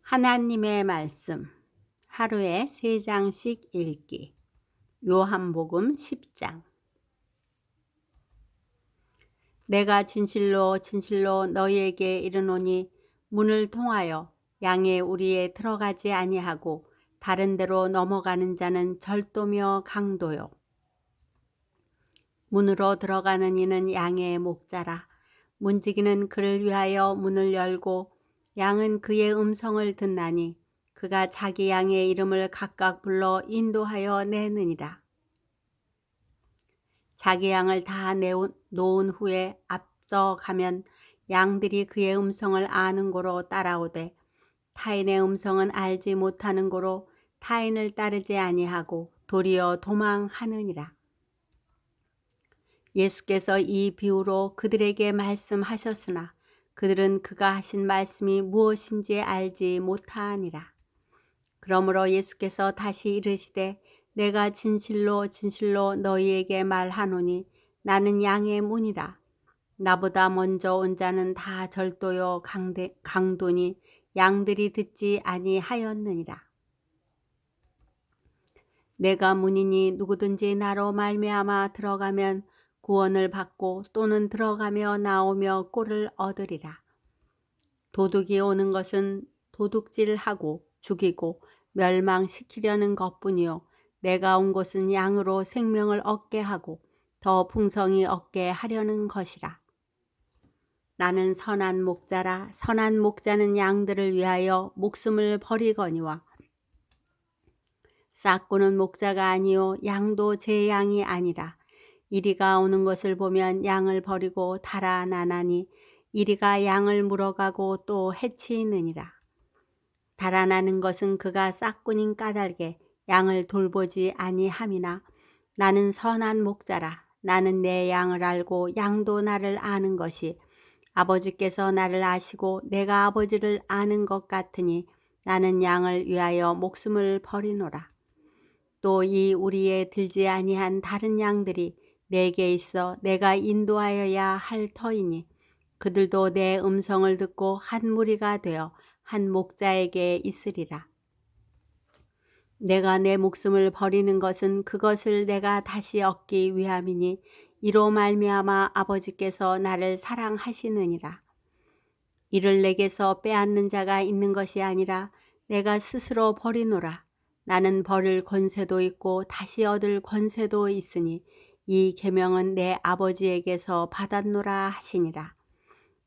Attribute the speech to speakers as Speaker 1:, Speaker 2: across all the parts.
Speaker 1: 하나님의 말씀 하루에 3장씩 읽기. 요한복음 10장. 내가 진실로 진실로 너희에게 이르노니 문을 통하여 양의 우리에 들어가지 아니하고 다른 데로 넘어가는 자는 절도며 강도요. 문으로 들어가는 이는 양의 목자라. 문지기는 그를 위하여 문을 열고 양은 그의 음성을 듣나니 그가 자기 양의 이름을 각각 불러 인도하여 내느니라. 자기 양을 다 놓은 후에 앞서 가면 양들이 그의 음성을 아는 고로 따라오되 타인의 음성은 알지 못하는 고로 타인을 따르지 아니하고 도리어 도망하느니라. 예수께서 이 비유로 그들에게 말씀하셨으나 그들은 그가 하신 말씀이 무엇인지 알지 못하니라. 그러므로 예수께서 다시 이르시되 내가 진실로 진실로 너희에게 말하노니 나는 양의 문이라. 나보다 먼저 온 자는 다 절도요 강도니 양들이 듣지 아니하였느니라. 내가 문이니 누구든지 나로 말미암아 들어가면 구원을 받고 또는 들어가며 나오며 꼴을 얻으리라. 도둑이 오는 것은 도둑질하고 죽이고 멸망시키려는 것뿐이요 내가 온 것은 양으로 생명을 얻게 하고 더 풍성히 얻게 하려는 것이라. 나는 선한 목자라. 선한 목자는 양들을 위하여 목숨을 버리거니와 싹구는 목자가 아니요 양도 제 양이 아니라. 이리가 오는 것을 보면 양을 버리고 달아나나니 이리가 양을 물어가고 또 해치느니라. 달아나는 것은 그가 싹꾼인 까닭에 양을 돌보지 아니함이나 나는 선한 목자라. 나는 내 양을 알고 양도 나를 아는 것이 아버지께서 나를 아시고 내가 아버지를 아는 것 같으니 나는 양을 위하여 목숨을 버리노라. 또 이 우리에 들지 아니한 다른 양들이 내게 있어 내가 인도하여야 할 터이니 그들도 내 음성을 듣고 한 무리가 되어 한 목자에게 있으리라. 내가 내 목숨을 버리는 것은 그것을 내가 다시 얻기 위함이니 이로 말미암아 아버지께서 나를 사랑하시느니라. 이를 내게서 빼앗는 자가 있는 것이 아니라 내가 스스로 버리노라. 나는 버릴 권세도 있고 다시 얻을 권세도 있으니 이 계명은 내 아버지에게서 받았노라 하시니라.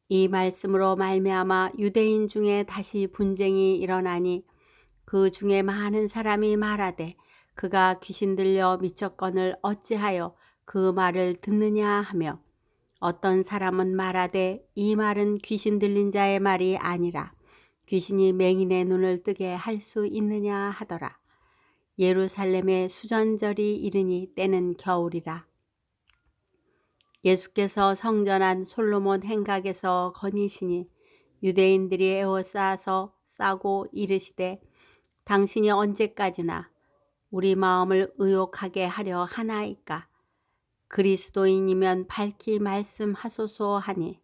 Speaker 1: 이 말씀으로 말미암아 유대인 중에 다시 분쟁이 일어나니 그 중에 많은 사람이 말하되 그가 귀신 들려 미쳤거늘 어찌하여 그 말을 듣느냐 하며 어떤 사람은 말하되 이 말은 귀신 들린 자의 말이 아니라 귀신이 맹인의 눈을 뜨게 할 수 있느냐 하더라. 예루살렘에 수전절이 이르니 때는 겨울이라. 예수께서 성전한 솔로몬 행각에서 거니시니 유대인들이 에워싸서 싸고 이르시되 당신이 언제까지나 우리 마음을 의혹하게 하려 하나이까. 그리스도인이면 밝히 말씀하소서 하니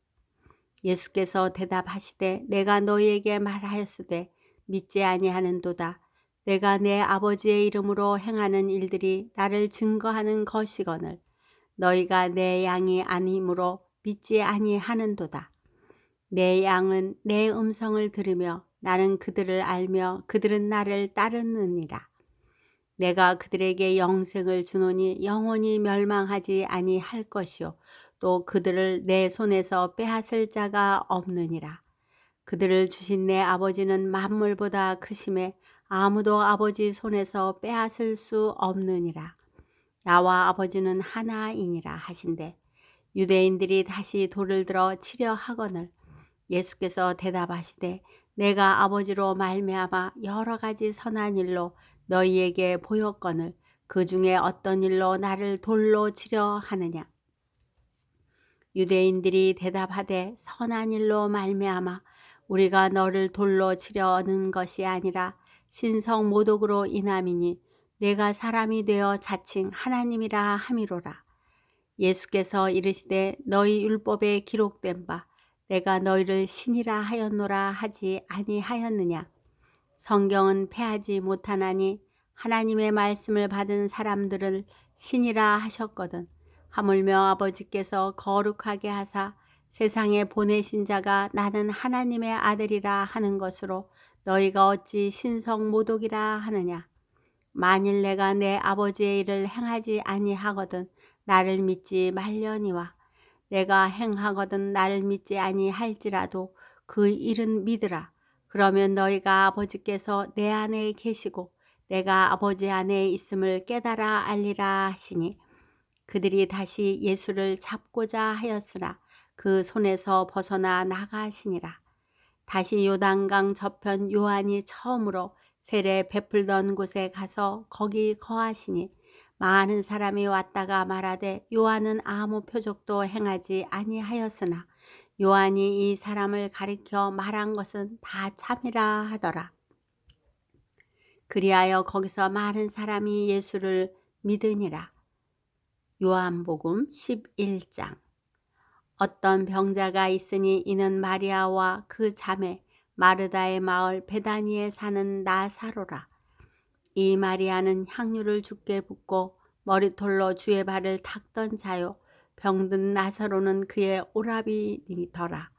Speaker 1: 예수께서 대답하시되 내가 너희에게 말하였으되 믿지 아니하는도다. 내가 내 아버지의 이름으로 행하는 일들이 나를 증거하는 것이거늘 너희가 내 양이 아니므로 믿지 아니하는도다. 내 양은 내 음성을 들으며 나는 그들을 알며 그들은 나를 따르느니라. 내가 그들에게 영생을 주노니 영원히 멸망하지 아니할 것이요 또 그들을 내 손에서 빼앗을 자가 없느니라. 그들을 주신 내 아버지는 만물보다 크심에 아무도 아버지 손에서 빼앗을 수 없느니라. 나와 아버지는 하나이니라 하신대 유대인들이 다시 돌을 들어 치려 하거늘 예수께서 대답하시되 내가 아버지로 말미암아 여러 가지 선한 일로 너희에게 보였거늘 그 중에 어떤 일로 나를 돌로 치려 하느냐. 유대인들이 대답하되 선한 일로 말미암아 우리가 너를 돌로 치려는 것이 아니라 신성 모독으로 인함이니 내가 사람이 되어 자칭 하나님이라 함이로라. 예수께서 이르시되 너희 율법에 기록된 바 내가 너희를 신이라 하였노라 하지 아니하였느냐. 성경은 패하지 못하나니 하나님의 말씀을 받은 사람들을 신이라 하셨거든. 하물며 아버지께서 거룩하게 하사 세상에 보내신 자가 나는 하나님의 아들이라 하는 것으로 너희가 어찌 신성 모독이라 하느냐. 만일 내가 내 아버지의 일을 행하지 아니하거든 나를 믿지 말려니와 내가 행하거든 나를 믿지 아니할지라도 그 일은 믿으라. 그러면 너희가 아버지께서 내 안에 계시고 내가 아버지 안에 있음을 깨달아 알리라 하시니 그들이 다시 예수를 잡고자 하였으나 그 손에서 벗어나 나가시니라. 다시 요단강 저편 요한이 처음으로 세례 베풀던 곳에 가서 거기 거하시니 많은 사람이 왔다가 말하되 요한은 아무 표적도 행하지 아니하였으나 요한이 이 사람을 가리켜 말한 것은 다 참이라 하더라. 그리하여 거기서 많은 사람이 예수를 믿으니라. 요한복음 11장. 어떤 병자가 있으니 이는 마리아와 그 자매 마르다의 마을 베다니에 사는 나사로라. 이 마리아는 향유를 주께 붓고 머리털로 주의 발을 닦던 자요. 병든 나사로는 그의 오라비니더라.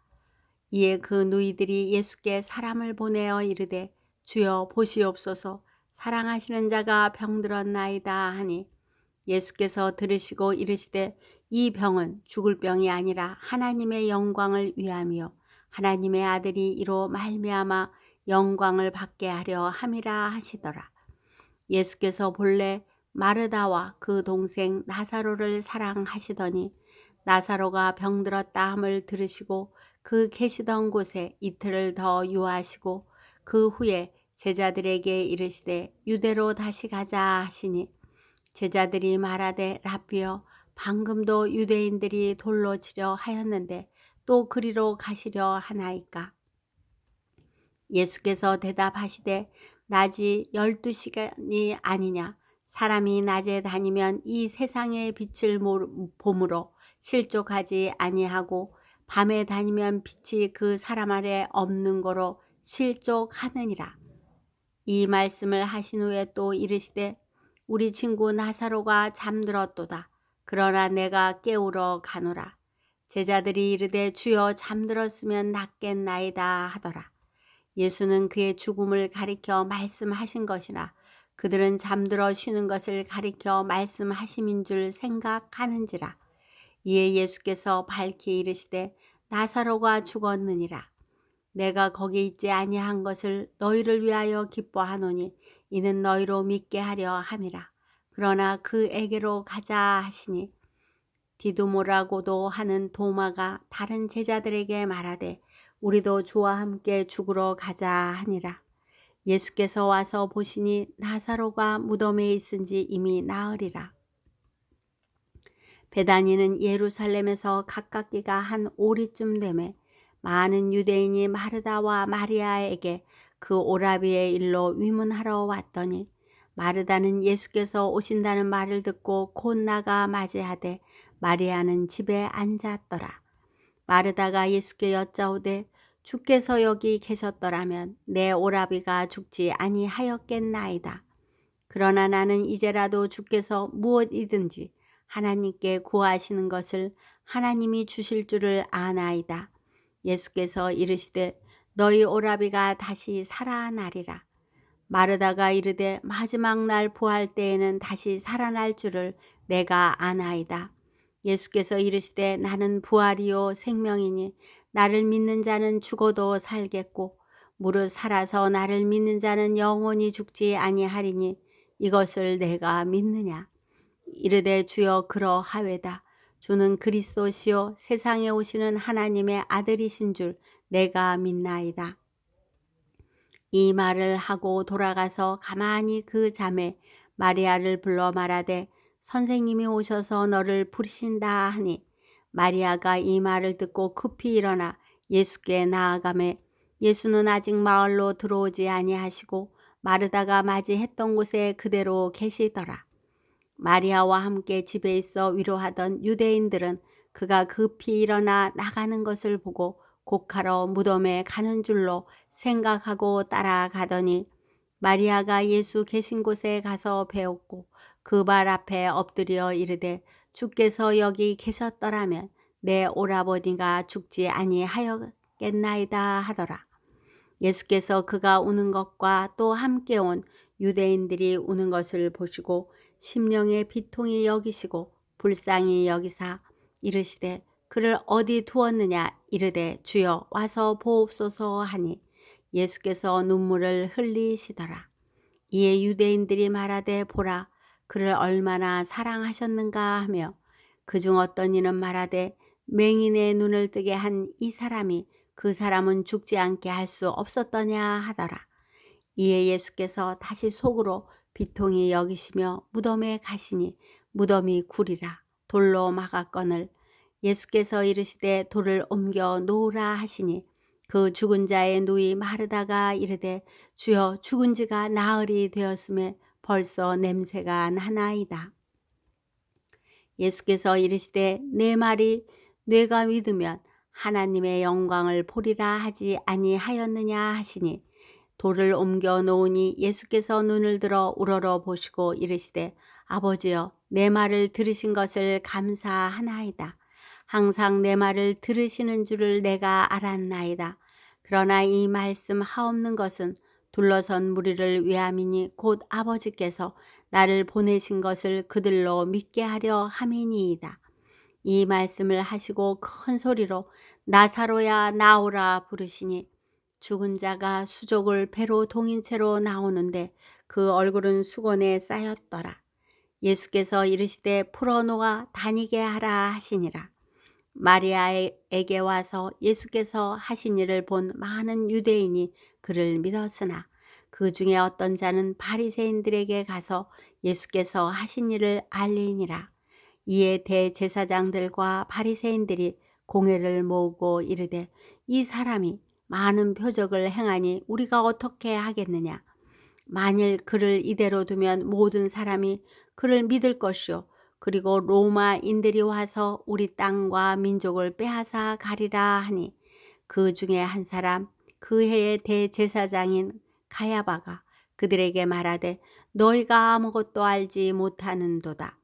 Speaker 1: 이에 그 누이들이 예수께 사람을 보내어 이르되 주여 보시옵소서 사랑하시는 자가 병들었나이다 하니 예수께서 들으시고 이르시되 이 병은 죽을 병이 아니라 하나님의 영광을 위함이요 하나님의 아들이 이로 말미암아 영광을 받게 하려 함이라 하시더라. 예수께서 본래 마르다와 그 동생 나사로를 사랑하시더니 나사로가 병들었다 함을 들으시고 그 계시던 곳에 이틀을 더 유하시고 그 후에 제자들에게 이르시되 유대로 다시 가자 하시니 제자들이 말하되 라삐여 방금도 유대인들이 돌로 치려 하였는데 또 그리로 가시려 하나이까. 예수께서 대답하시되 낮이 12시간이 아니냐. 사람이 낮에 다니면 이 세상의 빛을 봄으로 실족하지 아니하고 밤에 다니면 빛이 그 사람 아래 없는 거로 실족하느니라. 이 말씀을 하신 후에 또 이르시되 우리 친구 나사로가 잠들었도다. 그러나 내가 깨우러 가노라. 제자들이 이르되 주여 잠들었으면 낫겠나이다 하더라. 예수는 그의 죽음을 가리켜 말씀하신 것이나 그들은 잠들어 쉬는 것을 가리켜 말씀하심인 줄 생각하는지라. 이에 예수께서 밝히 이르시되 나사로가 죽었느니라. 내가 거기 있지 아니한 것을 너희를 위하여 기뻐하노니 이는 너희로 믿게 하려 함이라. 그러나 그에게로 가자 하시니 디두모라고도 하는 도마가 다른 제자들에게 말하되 우리도 주와 함께 죽으러 가자 하니라. 예수께서 와서 보시니 나사로가 무덤에 있은지 이미 나으리라. 베다니는 예루살렘에서 가깝기가 한 오리쯤 되매 많은 유대인이 마르다와 마리아에게 그 오라비의 일로 위문하러 왔더니 마르다는 예수께서 오신다는 말을 듣고 곧 나가 맞이하되 마리아는 집에 앉았더라. 마르다가 예수께 여짜오되 주께서 여기 계셨더라면 내 오라비가 죽지 아니하였겠나이다. 그러나 나는 이제라도 주께서 무엇이든지 하나님께 구하시는 것을 하나님이 주실 줄을 아나이다. 예수께서 이르시되 너희 오라비가 다시 살아나리라. 마르다가 이르되 마지막 날 부활 때에는 다시 살아날 줄을 내가 아나이다. 예수께서 이르시되 나는 부활이요 생명이니 나를 믿는 자는 죽어도 살겠고 무릇 살아서 나를 믿는 자는 영원히 죽지 아니하리니 이것을 내가 믿느냐. 이르되 주여 그러하외다. 주는 그리스도시요 세상에 오시는 하나님의 아들이신 줄 내가 믿나이다. 이 말을 하고 돌아가서 가만히 그 자매 마리아를 불러 말하되 선생님이 오셔서 너를 부르신다 하니 마리아가 이 말을 듣고 급히 일어나 예수께 나아가매 예수는 아직 마을로 들어오지 아니하시고 마르다가 맞이했던 곳에 그대로 계시더라. 마리아와 함께 집에 있어 위로하던 유대인들은 그가 급히 일어나 나가는 것을 보고 곡하러 무덤에 가는 줄로 생각하고 따라가더니 마리아가 예수 계신 곳에 가서 배웠고 그 발 앞에 엎드려 이르되 주께서 여기 계셨더라면 내 오라버니가 죽지 아니하였겠나이다 하더라. 예수께서 그가 우는 것과 또 함께 온 유대인들이 우는 것을 보시고 심령의 비통이 여기시고 불쌍히 여기사 이르시되 그를 어디 두었느냐 이르되 주여 와서 보옵소서 하니 예수께서 눈물을 흘리시더라. 이에 유대인들이 말하되 보라 그를 얼마나 사랑하셨는가 하며 그중 어떤 이는 말하되 맹인의 눈을 뜨게 한 이 사람이 그 사람은 죽지 않게 할 수 없었더냐 하더라. 이에 예수께서 다시 속으로 비통히 여기시며 무덤에 가시니 무덤이 굴이라 돌로 막았거늘 예수께서 이르시되 돌을 옮겨 놓으라 하시니 그 죽은 자의 누이 마르다가 이르되 주여 죽은 지가 나흘이 되었음에 벌써 냄새가 나나이다. 예수께서 이르시되 내 말이 뇌가 믿으면 하나님의 영광을 보리라 하지 아니하였느냐 하시니 돌을 옮겨 놓으니 예수께서 눈을 들어 우러러 보시고 이르시되 아버지여 내 말을 들으신 것을 감사하나이다. 항상 내 말을 들으시는 줄을 내가 알았나이다. 그러나 이 말씀 하옵는 것은 둘러선 무리를 위함이니 곧 아버지께서 나를 보내신 것을 그들로 믿게 하려 함이니이다. 이 말씀을 하시고 큰 소리로 나사로야 나오라 부르시니 죽은 자가 수족을 배로 동인 채로 나오는데 그 얼굴은 수건에 쌓였더라. 예수께서 이르시되 풀어놓아 다니게 하라 하시니라. 마리아에게 와서 예수께서 하신 일을 본 많은 유대인이 그를 믿었으나 그 중에 어떤 자는 바리새인들에게 가서 예수께서 하신 일을 알리니라. 이에 대제사장들과 바리새인들이 공회를 모으고 이르되 이 사람이 많은 표적을 행하니 우리가 어떻게 하겠느냐. 만일 그를 이대로 두면 모든 사람이 그를 믿을 것이요 그리고 로마인들이 와서 우리 땅과 민족을 빼앗아 가리라 하니 그 중에 한 사람 그 해의 대제사장인 가야바가 그들에게 말하되 너희가 아무것도 알지 못하는도다.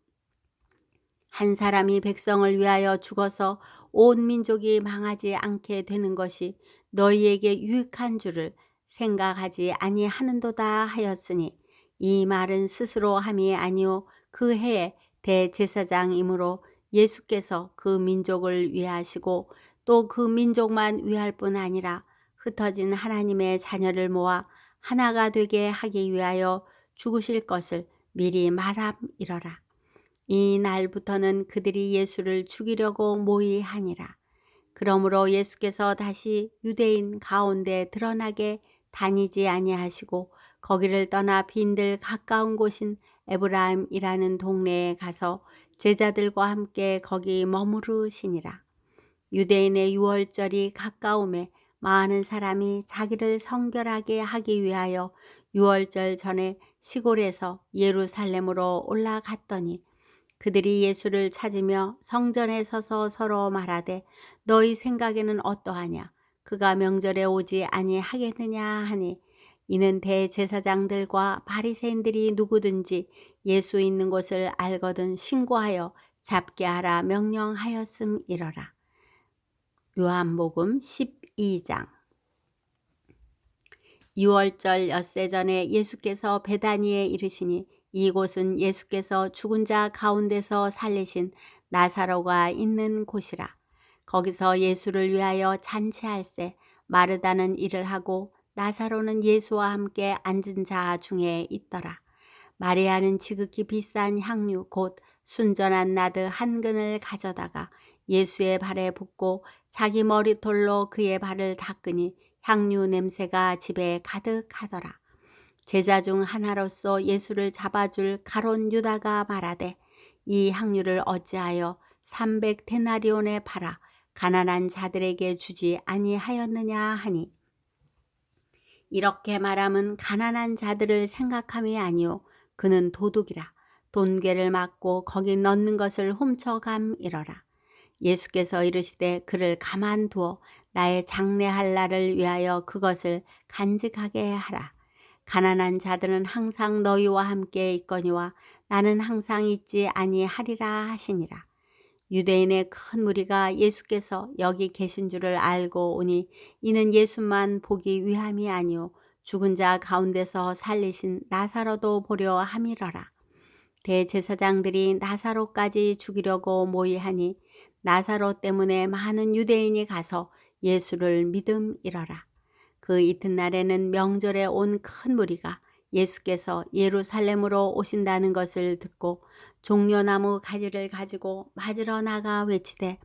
Speaker 1: 한 사람이 백성을 위하여 죽어서 온 민족이 망하지 않게 되는 것이 너희에게 유익한 줄을 생각하지 아니하는도다 하였으니 이 말은 스스로 함이 아니오 그 해에 대제사장이므로 예수께서 그 민족을 위하시고 또 그 민족만 위할 뿐 아니라 흩어진 하나님의 자녀를 모아 하나가 되게 하기 위하여 죽으실 것을 미리 말함이러라. 이 날부터는 그들이 예수를 죽이려고 모의하니라. 그러므로 예수께서 다시 유대인 가운데 드러나게 다니지 아니하시고 거기를 떠나 빈들 가까운 곳인 에브라임이라는 동네에 가서 제자들과 함께 거기 머무르시니라. 유대인의 유월절이 가까움에 많은 사람이 자기를 성결하게 하기 위하여 유월절 전에 시골에서 예루살렘으로 올라갔더니 그들이 예수를 찾으며 성전에 서서 서로 말하되 너희 생각에는 어떠하냐 그가 명절에 오지 아니하겠느냐 하니 이는 대제사장들과 바리새인들이 누구든지 예수 있는 곳을 알거든 신고하여 잡게 하라 명령하였음이러라. 요한복음 12장. 유월절 엿새 전에 예수께서 베다니에 이르시니 이곳은 예수께서 죽은 자 가운데서 살리신 나사로가 있는 곳이라. 거기서 예수를 위하여 잔치할세 마르다는 일을 하고 나사로는 예수와 함께 앉은 자 중에 있더라. 마리아는 지극히 비싼 향유 곧 순전한 나드 한 근을 가져다가 예수의 발에 붓고 자기 머리털로 그의 발을 닦으니 향유 냄새가 집에 가득하더라. 제자 중 하나로서 예수를 잡아줄 가롯 유다가 말하되 이 향유를 어찌하여 300데나리온에 팔아 가난한 자들에게 주지 아니하였느냐 하니 이렇게 말함은 가난한 자들을 생각함이 아니오 그는 도둑이라 돈괴를 맞고 거기 넣는 것을 훔쳐감이러라. 예수께서 이르시되 그를 가만두어 나의 장래할 날을 위하여 그것을 간직하게 하라. 가난한 자들은 항상 너희와 함께 있거니와 나는 항상 있지 아니하리라 하시니라. 유대인의 큰 무리가 예수께서 여기 계신 줄을 알고 오니 이는 예수만 보기 위함이 아니오 죽은 자 가운데서 살리신 나사로도 보려 함이러라. 대제사장들이 나사로까지 죽이려고 모의하니 나사로 때문에 많은 유대인이 가서 예수를 믿음이러라. 그 이튿날에는 명절에 온 큰 무리가 예수께서 예루살렘으로 오신다는 것을 듣고 종려나무 가지를 가지고 맞으러 나가 외치되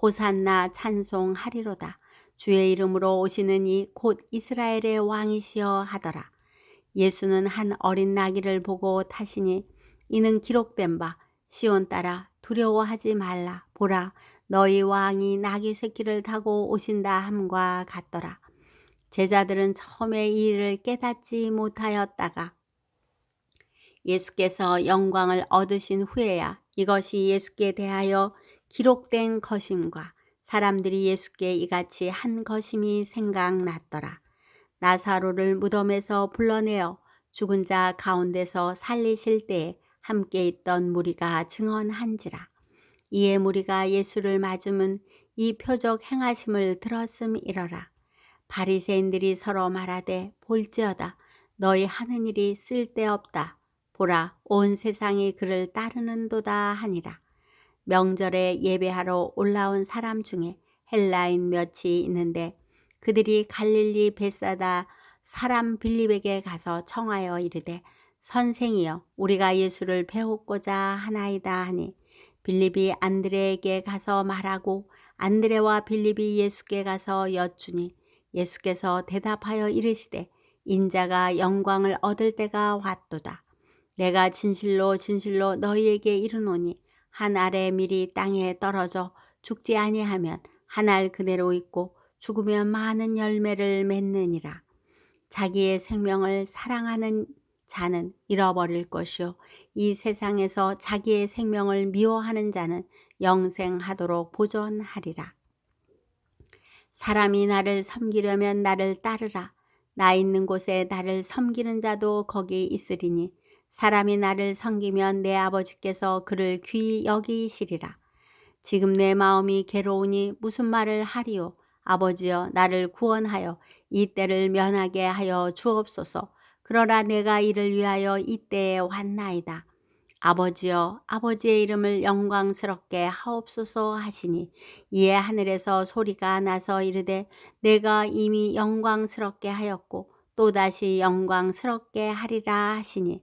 Speaker 1: 호산나 찬송하리로다. 주의 이름으로 오시는 이 곧 이스라엘의 왕이시여 하더라. 예수는 한 어린 나귀를 보고 타시니 이는 기록된 바 시온 따라 두려워하지 말라. 보라 너희 왕이 나귀 새끼를 타고 오신다 함과 같더라. 제자들은 처음에 이 일을 깨닫지 못하였다가 예수께서 영광을 얻으신 후에야 이것이 예수께 대하여 기록된 것임과 사람들이 예수께 이같이 한 것임이 생각났더라. 나사로를 무덤에서 불러내어 죽은 자 가운데서 살리실 때에 함께 있던 무리가 증언한지라. 이에 무리가 예수를 맞으면 이 표적 행하심을 들었음이러라. 바리새인들이 서로 말하되 볼지어다 너희 하는 일이 쓸데없다. 보라 온 세상이 그를 따르는도다 하니라. 명절에 예배하러 올라온 사람 중에 헬라인 몇이 있는데 그들이 갈릴리 벳사다 사람 빌립에게 가서 청하여 이르되 선생이여 우리가 예수를 배우고자 하나이다 하니 빌립이 안드레에게 가서 말하고 안드레와 빌립이 예수께 가서 여쭈니 예수께서 대답하여 이르시되 인자가 영광을 얻을 때가 왔도다. 내가 진실로 진실로 너희에게 이르노니 한 알의 밀이 땅에 떨어져 죽지 아니하면 한 알 그대로 있고 죽으면 많은 열매를 맺느니라. 자기의 생명을 사랑하는 자는 잃어버릴 것이요 이 세상에서 자기의 생명을 미워하는 자는 영생하도록 보존하리라. 사람이 나를 섬기려면 나를 따르라. 나 있는 곳에 나를 섬기는 자도 거기 있으리니 사람이 나를 섬기면 내 아버지께서 그를 귀히 여기시리라. 지금 내 마음이 괴로우니 무슨 말을 하리요. 아버지여 나를 구원하여 이 때를 면하게 하여 주옵소서. 그러나 내가 이를 위하여 이 때에 왔나이다. 아버지여 아버지의 이름을 영광스럽게 하옵소서 하시니 이에 하늘에서 소리가 나서 이르되 내가 이미 영광스럽게 하였고 또다시 영광스럽게 하리라 하시니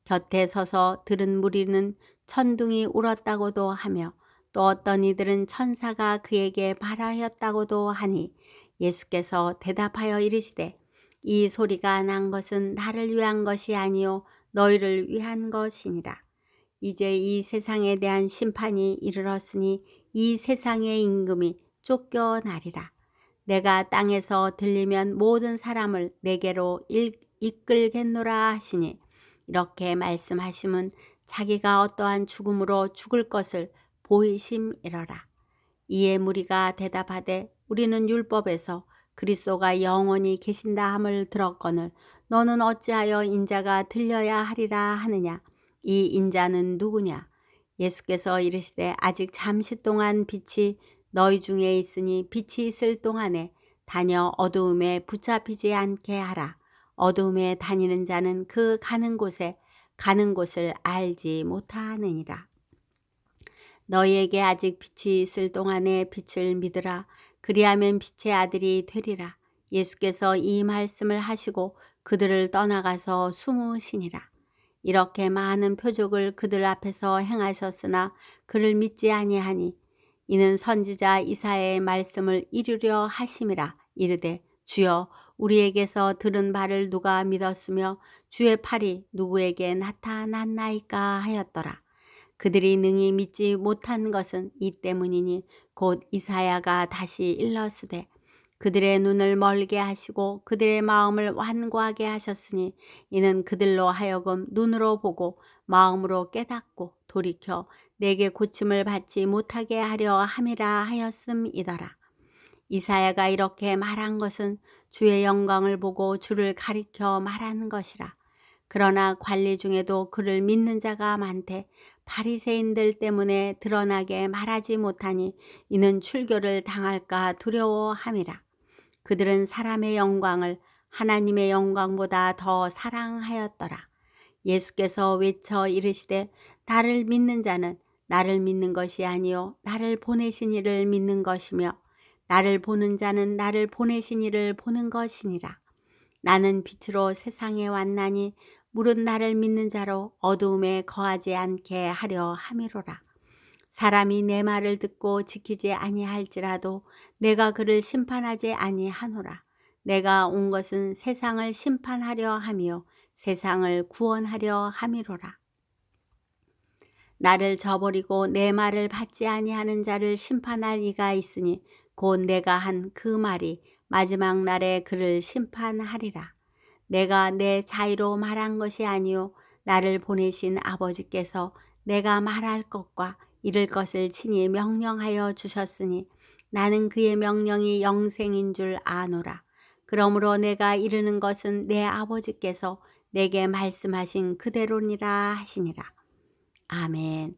Speaker 1: 곁에 서서 들은 무리는 천둥이 울었다고도 하며 또 어떤 이들은 천사가 그에게 발하였다고도 하니 예수께서 대답하여 이르시되 이 소리가 난 것은 나를 위한 것이 아니요 너희를 위한 것이니라. 이제 이 세상에 대한 심판이 이르렀으니 이 세상의 임금이 쫓겨나리라. 내가 땅에서 들리면 모든 사람을 내게로 이끌겠노라 하시니 이렇게 말씀하심은 자기가 어떠한 죽음으로 죽을 것을 보이심이러라. 이에 무리가 대답하되 우리는 율법에서 그리스도가 영원히 계신다 함을 들었거늘 너는 어찌하여 인자가 들려야 하리라 하느냐. 이 인자는 누구냐? 예수께서 이르시되 아직 잠시 동안 빛이 너희 중에 있으니 빛이 있을 동안에 다녀 어두움에 붙잡히지 않게 하라. 어두움에 다니는 자는 그 가는 곳을 알지 못하느니라. 너희에게 아직 빛이 있을 동안에 빛을 믿으라. 그리하면 빛의 아들이 되리라. 예수께서 이 말씀을 하시고 그들을 떠나가서 숨으시니라. 이렇게 많은 표적을 그들 앞에서 행하셨으나 그를 믿지 아니하니 이는 선지자 이사야의 말씀을 이루려 하심이라. 이르되 주여 우리에게서 들은 바를 누가 믿었으며 주의 팔이 누구에게 나타났나이까 하였더라. 그들이 능히 믿지 못한 것은 이 때문이니 곧 이사야가 다시 일러스되 그들의 눈을 멀게 하시고 그들의 마음을 완고하게 하셨으니 이는 그들로 하여금 눈으로 보고 마음으로 깨닫고 돌이켜 내게 고침을 받지 못하게 하려 함이라 하였음이더라. 이사야가 이렇게 말한 것은 주의 영광을 보고 주를 가리켜 말하는 것이라. 그러나 관리 중에도 그를 믿는 자가 많되 바리새인들 때문에 드러나게 말하지 못하니 이는 출교를 당할까 두려워함이라. 그들은 사람의 영광을 하나님의 영광보다 더 사랑하였더라. 예수께서 외쳐 이르시되 나를 믿는 자는 나를 믿는 것이 아니요 나를 보내신 이를 믿는 것이며 나를 보는 자는 나를 보내신 이를 보는 것이니라. 나는 빛으로 세상에 왔나니 무릇 나를 믿는 자로 어두움에 거하지 않게 하려 함이로라. 사람이 내 말을 듣고 지키지 아니할지라도 내가 그를 심판하지 아니하노라. 내가 온 것은 세상을 심판하려 하며 세상을 구원하려 함이로라. 나를 저버리고 내 말을 받지 아니하는 자를 심판할 이가 있으니 곧 내가 한 그 말이 마지막 날에 그를 심판하리라. 내가 내 자의로 말한 것이 아니요 나를 보내신 아버지께서 내가 말할 것과 이를 것을 친히 명령하여 주셨으니 나는 그의 명령이 영생인 줄 아노라. 그러므로 내가 이르는 것은 내 아버지께서 내게 말씀하신 그대로니라 하시니라. 아멘.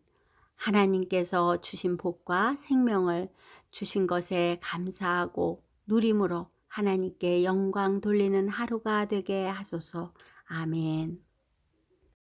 Speaker 1: 하나님께서 주신 복과 생명을 주신 것에 감사하고 누림으로 하나님께 영광 돌리는 하루가 되게 하소서. 아멘.